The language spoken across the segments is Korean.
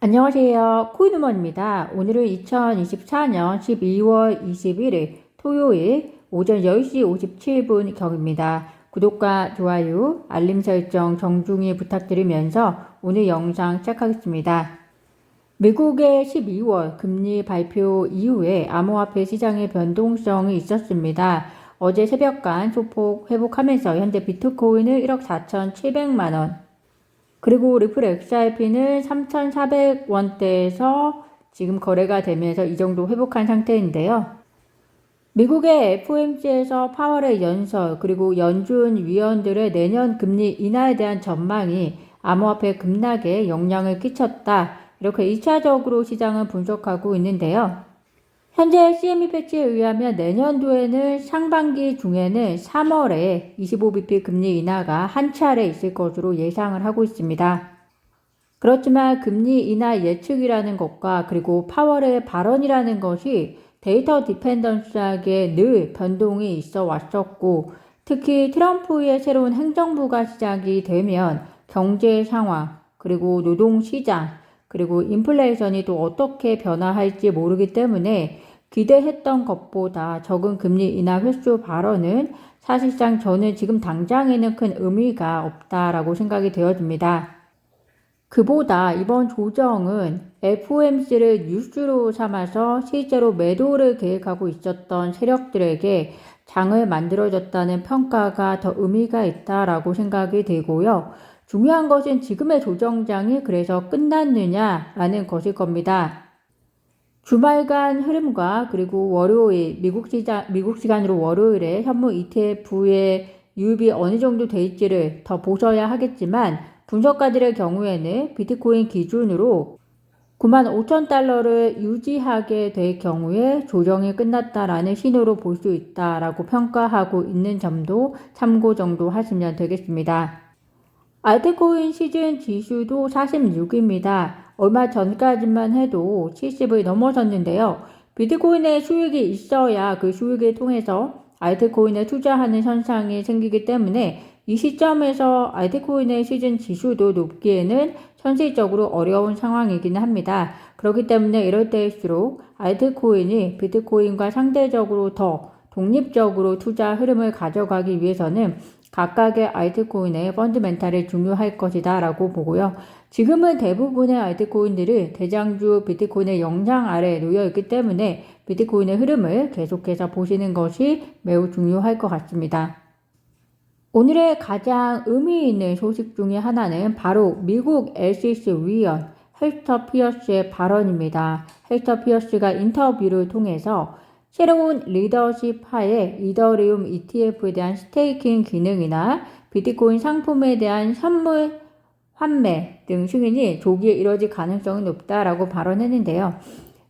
안녕하세요. 코인우먼입니다. 오늘은 2024년 12월 21일 토요일 오전 10시 57분 경입니다. 구독과 좋아요, 알림 설정 정중히 부탁드리면서 오늘 영상 시작하겠습니다. 미국의 12월 금리 발표 이후에 암호화폐 시장의 변동성이 있었습니다. 어제 새벽간 소폭 회복하면서 현재 비트코인을 1억 4,700만원, 그리고 리플 XRP는 3,400원대에서 지금 거래가 되면서 이 정도 회복한 상태인데요. 미국의 FOMC에서 파월의 연설 그리고 연준 위원들의 내년 금리 인하에 대한 전망이 암호화폐 급락에 영향을 끼쳤다. 이렇게 2차적으로 시장은 분석하고 있는데요. 현재 CME 패치에 의하면 내년도에는 상반기 중에는 3월에 25bp 금리 인하가 한 차례 있을 것으로 예상을 하고 있습니다. 그렇지만 금리 인하 예측이라는 것과 그리고 파월의 발언이라는 것이 데이터 디펜던스하게 늘 변동이 있어 왔었고, 특히 트럼프의 새로운 행정부가 시작이 되면 경제 상황, 그리고 노동시장, 그리고 인플레이션이 또 어떻게 변화할지 모르기 때문에 기대했던 것보다 적은 금리 인하 횟수 발언은 사실상 저는 지금 당장에는 큰 의미가 없다라고 생각이 되어집니다. 그보다 이번 조정은 FOMC를 뉴스로 삼아서 실제로 매도를 계획하고 있었던 세력들에게 장을 만들어줬다는 평가가 더 의미가 있다라고 생각이 되고요. 중요한 것은 지금의 조정장이 그래서 끝났느냐라는 것일 겁니다. 주말간 흐름과 그리고 월요일 미국 시간으로 월요일에 현무 ETF의 유입이 어느 정도 될지를 더 보셔야 하겠지만, 분석가들의 경우에는 비트코인 기준으로 95,000달러를 유지하게 될 경우에 조정이 끝났다라는 신호로 볼 수 있다라고 평가하고 있는 점도 참고 정도 하시면 되겠습니다. 알트코인 시즌 지수도 46입니다. 얼마 전까지만 해도 70을 넘어섰는데요. 비트코인의 수익이 있어야 그 수익을 통해서 알트코인에 투자하는 현상이 생기기 때문에 이 시점에서 알트코인의 시즌 지수도 높기에는 현실적으로 어려운 상황이기는 합니다. 그렇기 때문에 이럴 때일수록 알트코인이 비트코인과 상대적으로 더 독립적으로 투자 흐름을 가져가기 위해서는 각각의 알트코인의 펀드멘탈이 중요할 것이다 라고 보고요. 지금은 대부분의 알트코인들이 대장주 비트코인의 영향 아래에 놓여 있기 때문에 비트코인의 흐름을 계속해서 보시는 것이 매우 중요할 것 같습니다. 오늘의 가장 의미 있는 소식 중에 하나는 바로 미국 SEC 위원 헬스터 피어스의 발언입니다. 헬스터 피어스가 인터뷰를 통해서 새로운 리더십 하에 이더리움 ETF에 대한 스테이킹 기능이나 비트코인 상품에 대한 현물 환매 등 승인이 조기에 이뤄질 가능성이 높다라고 발언했는데요.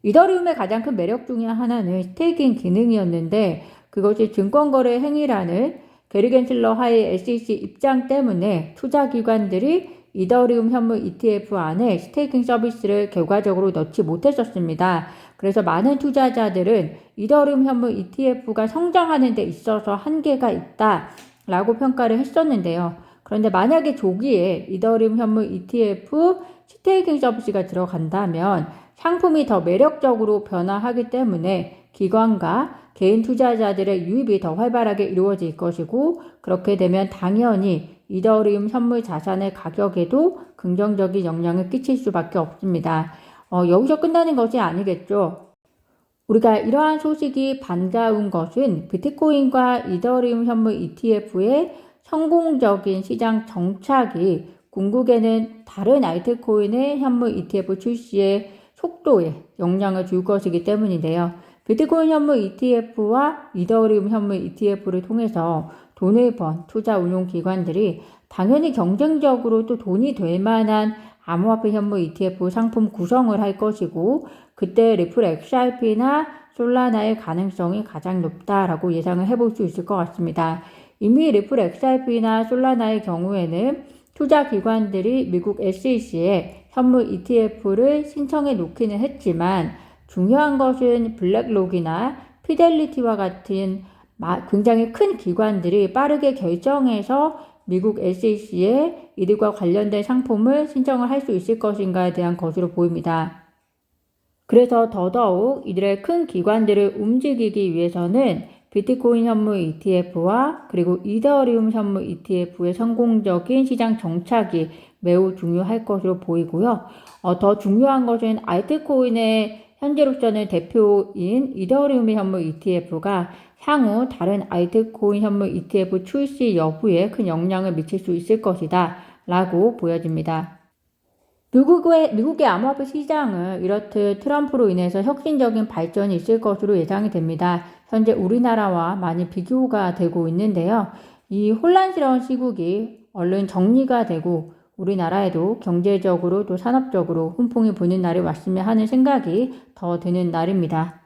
이더리움의 가장 큰 매력 중에 하나는 스테이킹 기능이었는데, 그것이 증권거래 행위라는 게리 겐슬러 하의 SEC 입장 때문에 투자기관들이 이더리움 현물 ETF 안에 스테이킹 서비스를 결과적으로 넣지 못했었습니다. 그래서 많은 투자자들은 이더리움 현물 ETF가 성장하는 데 있어서 한계가 있다라고 평가를 했었는데요. 그런데 만약에 조기에 이더리움 현물 ETF 스테이킹 서비스가 들어간다면 상품이 더 매력적으로 변화하기 때문에 기관과 개인 투자자들의 유입이 더 활발하게 이루어질 것이고, 그렇게 되면 당연히 이더리움 현물 자산의 가격에도 긍정적인 영향을 끼칠 수밖에 없습니다. 여기서 끝나는 것이 아니겠죠. 우리가 이러한 소식이 반가운 것은 비트코인과 이더리움 현물 ETF의 성공적인 시장 정착이 궁극에는 다른 알트코인의 현물 ETF 출시의 속도에 영향을 줄 것이기 때문인데요. 비트코인 현물 ETF와 이더리움 현물 ETF를 통해서 돈을 번 투자 운용 기관들이 당연히 경쟁적으로 또 돈이 될 만한 암호화폐 현물 ETF 상품 구성을 할 것이고, 그때 리플 XRP나 솔라나의 가능성이 가장 높다라고 예상을 해볼 수 있을 것 같습니다. 이미 리플 XRP나 솔라나의 경우에는 투자 기관들이 미국 SEC에 현물 ETF를 신청해 놓기는 했지만, 중요한 것은 블랙록이나 피델리티와 같은 굉장히 큰 기관들이 빠르게 결정해서 미국 SEC에 이들과 관련된 상품을 신청을 할 수 있을 것인가에 대한 것으로 보입니다. 그래서 더더욱 이들의 큰 기관들을 움직이기 위해서는 비트코인 현물 ETF와 그리고 이더리움 현물 ETF의 성공적인 시장 정착이 매우 중요할 것으로 보이고요. 더 중요한 것은 알트코인의 현재로서는 대표인 이더리움 현물 ETF가 향후 다른 알트코인 현물 ETF 출시 여부에 큰 영향을 미칠 수 있을 것이다 라고 보여집니다. 미국의 암호화폐 시장은 이렇듯 트럼프로 인해서 혁신적인 발전이 있을 것으로 예상이 됩니다. 현재 우리나라와 많이 비교가 되고 있는데요. 이 혼란스러운 시국이 얼른 정리가 되고 우리나라에도 경제적으로 또 산업적으로 훈풍이 부는 날이 왔으면 하는 생각이 더 드는 날입니다.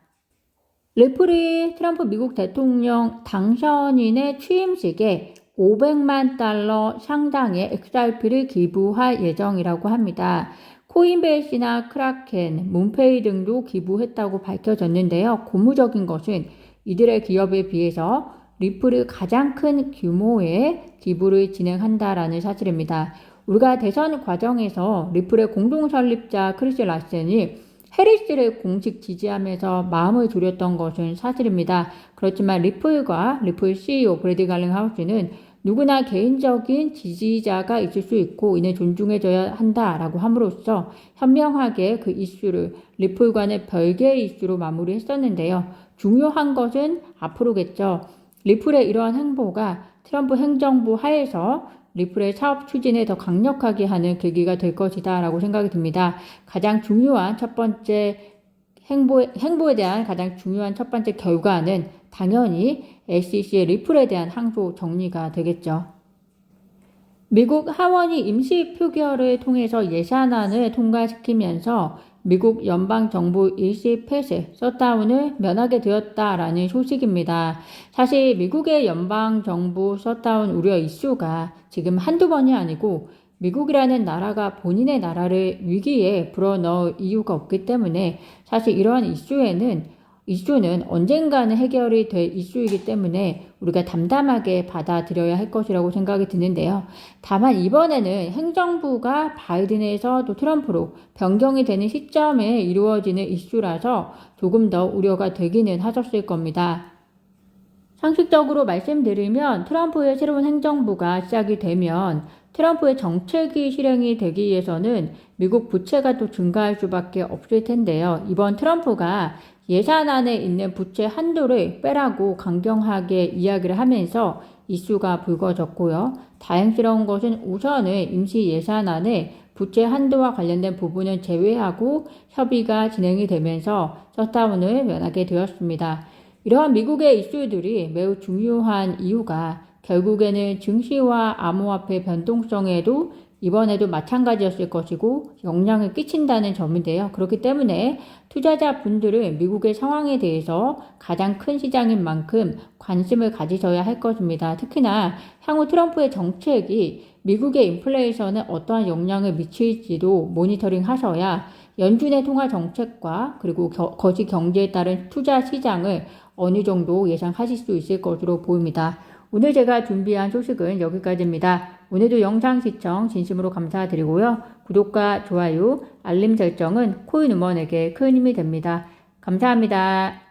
리플이 트럼프 미국 대통령 당선인의 취임식에 500만 달러 상당의 XRP를 기부할 예정이라고 합니다. 코인베이스나 크라켄, 문페이 등도 기부했다고 밝혀졌는데요. 고무적인 것은 이들의 기업에 비해서 리플이 가장 큰 규모의 기부를 진행한다라는 사실입니다. 우리가 대선 과정에서 리플의 공동 설립자 크리스 라센이 해리스를 공식 지지하면서 마음을 졸였던 것은 사실입니다. 그렇지만 리플과 리플 CEO 브래디 갈링하우스는 누구나 개인적인 지지자가 있을 수 있고 이는 존중해줘야 한다라고 함으로써 현명하게 그 이슈를 리플과는 별개의 이슈로 마무리했었는데요. 중요한 것은 앞으로겠죠. 리플의 이러한 행보가 트럼프 행정부 하에서 리플의 사업 추진에 더 강력하게 하는 계기가 될 것이다 라고 생각이 듭니다. 가장 중요한 첫 번째 행보에 대한 가장 중요한 첫 번째 결과는 당연히 SEC의 리플에 대한 항소 정리가 되겠죠. 미국 하원이 임시 표결을 통해서 예산안을 통과시키면서 미국 연방정부 일시 폐쇄, 셧다운을 면하게 되었다라는 소식입니다. 사실 미국의 연방정부 셧다운 우려 이슈가 지금 한두 번이 아니고 미국이라는 나라가 본인의 나라를 위기에 불어넣을 이유가 없기 때문에 사실 이러한 이슈는 언젠가는 해결이 될 이슈이기 때문에 우리가 담담하게 받아들여야 할 것이라고 생각이 드는데요. 다만 이번에는 행정부가 바이든에서 또 트럼프로 변경이 되는 시점에 이루어지는 이슈라서 조금 더 우려가 되기는 하셨을 겁니다. 상식적으로 말씀드리면 트럼프의 새로운 행정부가 시작이 되면 트럼프의 정책이 실행이 되기 위해서는 미국 부채가 또 증가할 수밖에 없을 텐데요. 이번 트럼프가 예산안에 있는 부채 한도를 빼라고 강경하게 이야기를 하면서 이슈가 불거졌고요. 다행스러운 것은 우선은 임시 예산안에 부채 한도와 관련된 부분은 제외하고 협의가 진행이 되면서 셧다운을 면하게 되었습니다. 이러한 미국의 이슈들이 매우 중요한 이유가 결국에는 증시와 암호화폐 변동성에도 이번에도 마찬가지였을 것이고 영향을 끼친다는 점인데요. 그렇기 때문에 투자자분들은 미국의 상황에 대해서 가장 큰 시장인 만큼 관심을 가지셔야 할 것입니다. 특히나 향후 트럼프의 정책이 미국의 인플레이션에 어떠한 영향을 미칠지도 모니터링 하셔야 연준의 통화 정책과 그리고 거시 경제에 따른 투자 시장을 어느 정도 예상하실 수 있을 것으로 보입니다. 오늘 제가 준비한 소식은 여기까지입니다. 오늘도 영상 시청 진심으로 감사드리고요. 구독과 좋아요, 알림 설정은 코인 우먼에게 큰 힘이 됩니다. 감사합니다.